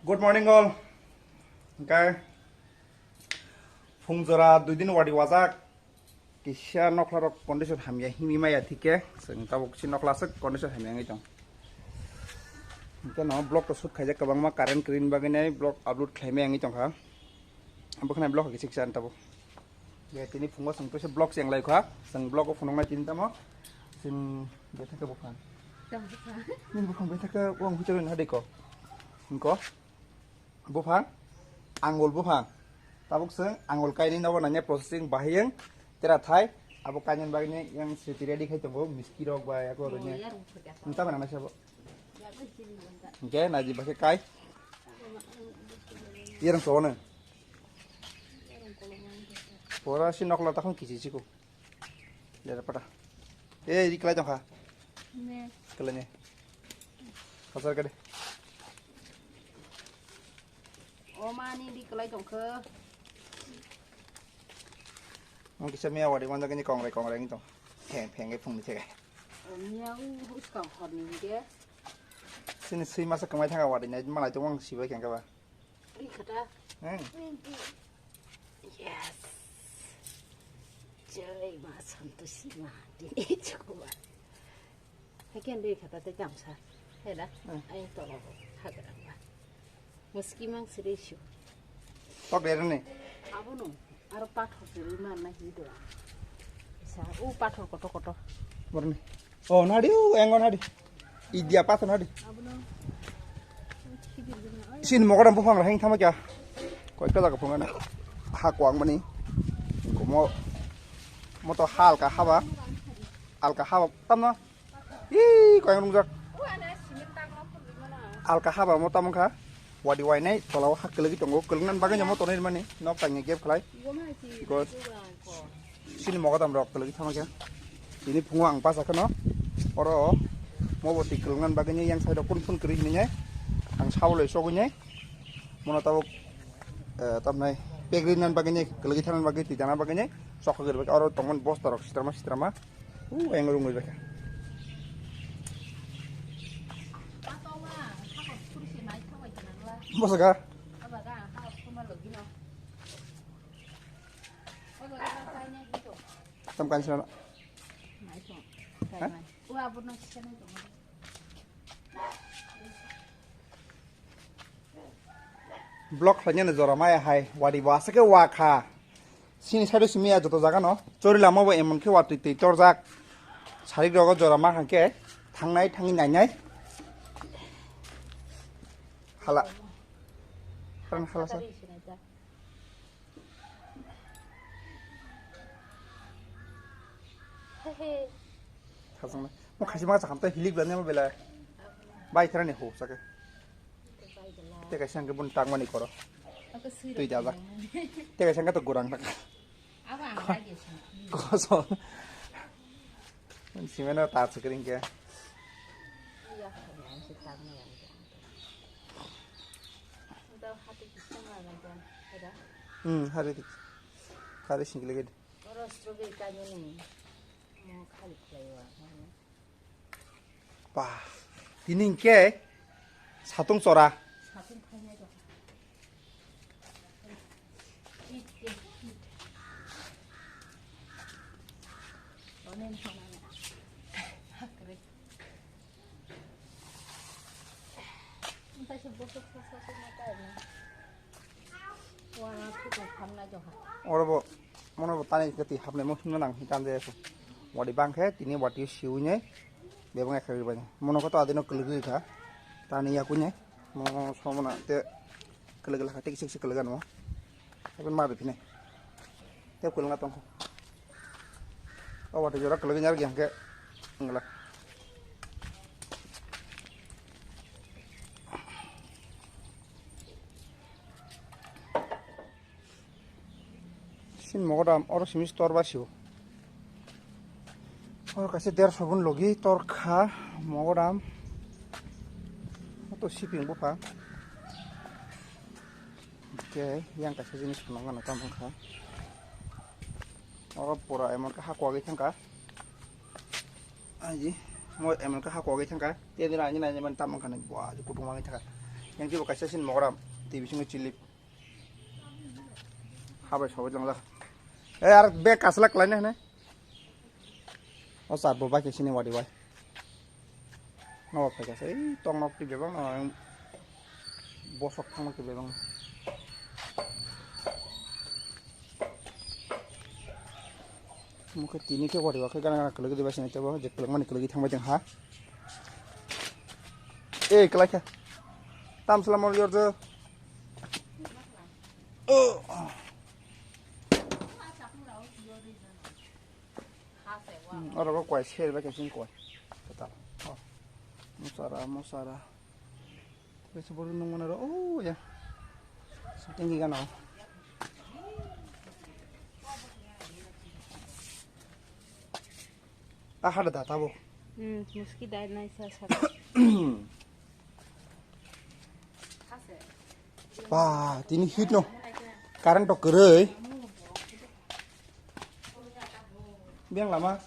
Good morning all. Okay. Phangsa 2 दिन वाडी वाजा किसिया नखला कन्डिसन हामिया हिमी माया थिके जों ताबो किसि नखलासो कन्डिसन हामिया ngai दं. Okay no blog to shoot खाइजा गोबां मा कारेन्ट ग्रीन बागैनाय blog upload खालामनाय ngai दंखा. बोखनाय blog किसि किसान ताबो. बे तिनि फुङाव जों तसे blog सें लायखा जों blog को फुङाव तिनि तामो जों बेथाखौ बोखान. Min बोखान बेथाखौ वां हुचोन हादैको. Engko Bufang, Angul Bufang. Tabuk seng, Angul kainin nawa nanya processing bahayang teratai. Abu kanyan bagainya yang sudah ready kai tunggu miski rok bay aku orangnya. Entah mana siapa. Oke, naji pakai kai. Yang soalnya. Pora si nok lata kan kisi siku. Lihat apa dah? Di kelai jangka. Kelainya. Pasal kade. Omani di kelai dongke. Mungkin saya awal di mana gini kong-kong itu, peng pung ni cek. Miau harus kau horni dia. Sini sih masa kemana tengah awal ini, malah itu orang siapa yang kau? Ini kata. Yes. Jadi macam tu sih mah di cukup. Hakian dia kata tu jam sah. Heda, ayo tolong hagar apa. Meski mang serius. Tok dia ni. Abu no. Aru pathor dari mana hidup? Bisa, pathor kotor. Berni. Oh nadi, engon nadi. Idia pathor nadi. Sini mau orang Bufang lah, hang sama kya? Kau ikut tak Bufang na? Hak wang mana ni? Kau mau tu hal kah haba, tamna? Ih, kau yang nunggu. Hal kah haba mau tamu kah? Wadi wainai, kalau hak lagi tunggu, kelengan bagainya mau toner mana? Nok tanya gap kelai. Because sini mau kata merok lagi sama kya? Ini punguang pas akan no? Oro mau buat kelengan bagainya yang saya pun kering ni ang saulai sogunya, mau tahu tamnai pegrinan bagainya, kelagi tanan bagai tijana bagainya, sok kerja bagai oro teman bos tarok sitrama, yang ngurung bagai. Bos agak? Tamkan sana. Blok hanya nezora maya hai, wadi wasa ke waka. Sini saya tu semia jodoh jaga no. Curi lama bawa emang ke waktu itu torzak. Cari dogo jora mah ke, tangai nanyai. Hala. Kan hala sah. Kasang mau kasih makan sakam teh hilik belanja mau bela. Baik terane ho sakit. Teka siang ke bun tang mani koro. Tu jaga. Teka siang ke tu kurang tak. Kosong. Si mana tak sekering ke. Hari sini lagi. Wah, ini ke satu sora. Orang mana tanya keti hamil mau menang hitam deh tu. Wadi bangke, tini wadi siunya, bebang ekor banyak. Mana kau tu ada nak keluar kah? Tani aku nya, mau sama nak te keluar hati kisah keluar mau. Tapi mana tu ni? Te keluar tongko. Oh wadi jorak keluar nyar yang ke enggak. Sin mau dah orang simis tor basiu. और कैसे देर सबुन लोगी तोर खा मोगराम तो शिपिंग बुफा okay yang कैसे jenis penangan atau mengka और पूरा एमन का हाकवा गई thangka aji mau emang kah kau gitu kan dia ni nanya nanya mentah makan buah cukup rumah kita kan yang tiba kaisa sin mogram TV singo chilip habai sabai langla ar bag kaslak lain ne o sar bo ba ke sini wadi wai no pa ka sai tong nok ti bebang bosok thang ke bebang muka tini ke wadi wa ke kana kelagi di basine tebo je kelagi kelagi thang ba jang ha kelaka tam salam yor je orang kok kuat share baca sing kuat total musara besok baru nunggu naro ya tinggi kan ada data bu meski dah naik sah wah ini hit no karang tok gerei biang lama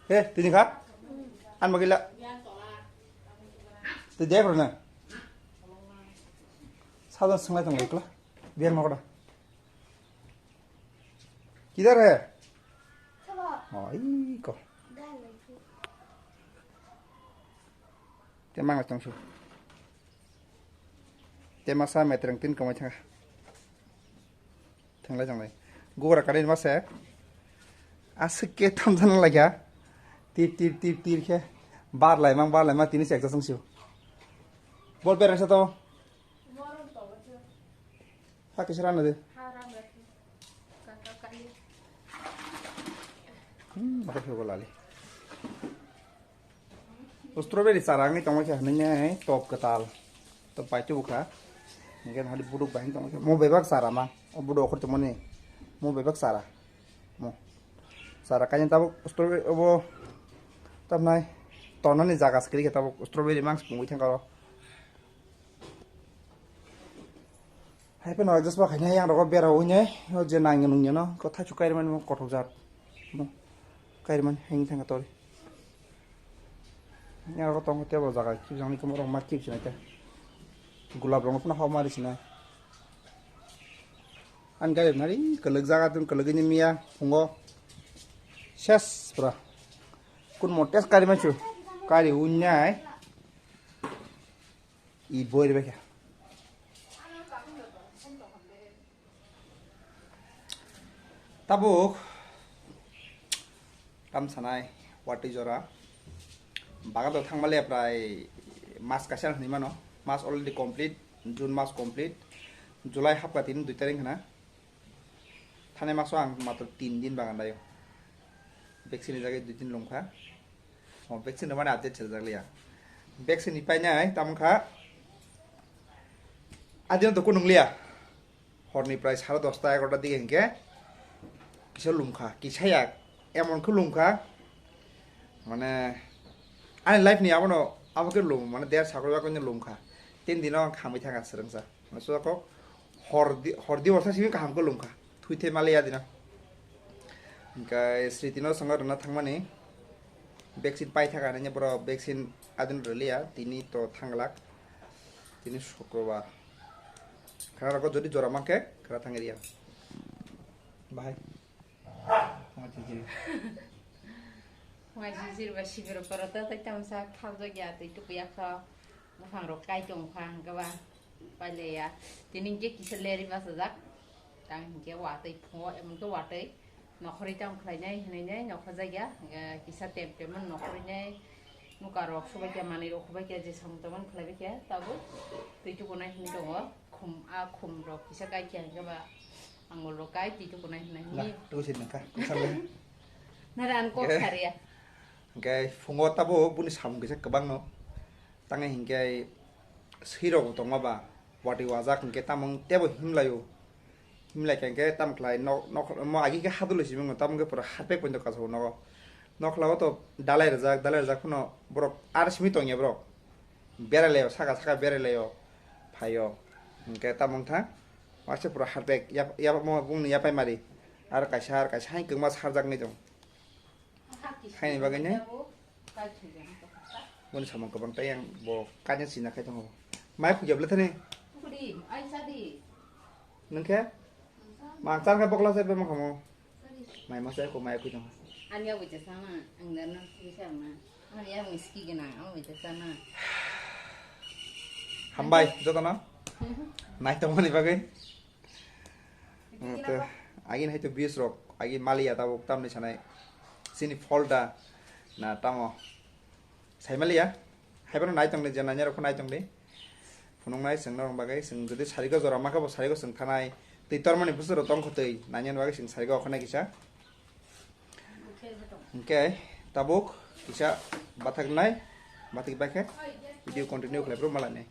Tini kah? An magila. Tejak rona. साधन संगलाई तंग एकला बिहान नगड़ा किधर है आई को तेमांग तंगसु तेमासा मेत्रंग तीन कमाय थांगा थांलाय थांलाय गोरा काडे मासे आसके थामजन लाग्या तिर तिर तिर तिर के बारलाय मा तिनि सेक्सा संसु बल बेरांसा तो Pakai serana deh. Pakai figur lali. Strawberry sarang ni kamu cah nanya top ketal, tempat itu buka. Mungkin hari buruk banyak kamu. Mau bebek sarah mah, buruk aku cuma ni. Mau bebek sarah, mau. Sarah kayaknya tahu strawberry, oh, tahu nai. Tonan ni jaga sekali kita tahu strawberry mang sepuluh kalau. Hai penau just bah kayaknya yang rokok biar awunya, oh jenang nungnya no, kau tahu KaiLaimani mau kotor zat, no, KaiLaimani hang tengah tori, yang rokok tong hotel bazaar, kau jangan ikut orang market sini aja, gulab rongga pun hawa mari sini, an KaiLaimani, kalau zagat tu kalau gini mia, pungo, ses pura, kun motes KaiLaimani cu, KaiLaimani, ibu ini bekerja. Tabuk tam sanai wati jora baga to thang male prai mas kasar ni mano mas already complete June mas complete July half ka 2 tarik na thane maso ang matro 3 din bagan dayo vaccine jage 2 din longkha vaccine mane update chal jaglia vaccine ni pai nai tam kha adin to kununglia horni price 10:30 11টা দিকে hinke kisah lumka, kisah ya, emon ke lumka, mana, ane life ni apa no, apa ke lum, mana dia sakral aku ni lumka, tin dino kami tengah serang sa, maksud aku, hordi warsa sih kami ke lumka, tuite Malaysia dino, guys, Sritino sangat renat thang mana, vaksin pai thang ananya bro, vaksin adun relia, tini to thanglak, tini Syukurbar, karena aku jadi juara make, karena thang dia, bye. Ngoài gì và xí về rồi tới trong sa khao cho nhà thì chụp ya kho nó phẳng rồi cay trồng khoang các bạn phải lệ à thì nên chiếc chỉ lệ đi vào sờ rắc đang hình cái quả thì ngồi em cái quả đấy nó khơi trong khơi này nó khơi dây á chỉ sa tem tem nó khơi nhảy nó cà rốt số cái mà này rồi số cái gì xong tao khơi cái gì tao bút thì chụp con này hình đồ khum rồi chỉ sa cay chèn các bạn Angul lo kai ti tu này ni tu sin ka sampai naran ko karya okay fungo tabo buni sam ge kabang no tangai hingkai siro to ngaba wati wajak hingke tamang tebo himlai ke tam klai no mo agi ke hadul si mong tam ge pura hape pondo ka so no nokla to dalai rajak no borok ar simi to nya borok berale saka berale yo phayo hingke tamang tha Masih pura harbek, ya mau bung ni apa mari, ar kasar hai kemas harjak ni dong, hai ni bagainya, วันสามกับบังเตยังบอกการยังสีนักใครต้องเอาไม้ผูกหยับเลยท่านี่ Đi, ai sao đi? นั่นแค่มาจ้างใครบอกเราใส่ไปมั้งของไม้มาใส่ของไม้คุยจัง Anh yêu với sana, anh đến nó đi xem mà. Anh yêu với ski cái nào, anh với sana. Hambai cho tao nó này tao muốn đi vào cái agin hay to bias rock agin Malia tao tam ni chanai sini folda na tamo sai Malia hay bao nai tong ni jana nyaro khonai tong ni phunong nai seng nong bagai seng jodi sari ko jora maka bo sari ko seng thanai tei tormani busuro tong khotei nanyan bagai seng sari ko khonai kisa okay tabuk kisa bathak nai bathik bakhe video continue khlai pro malane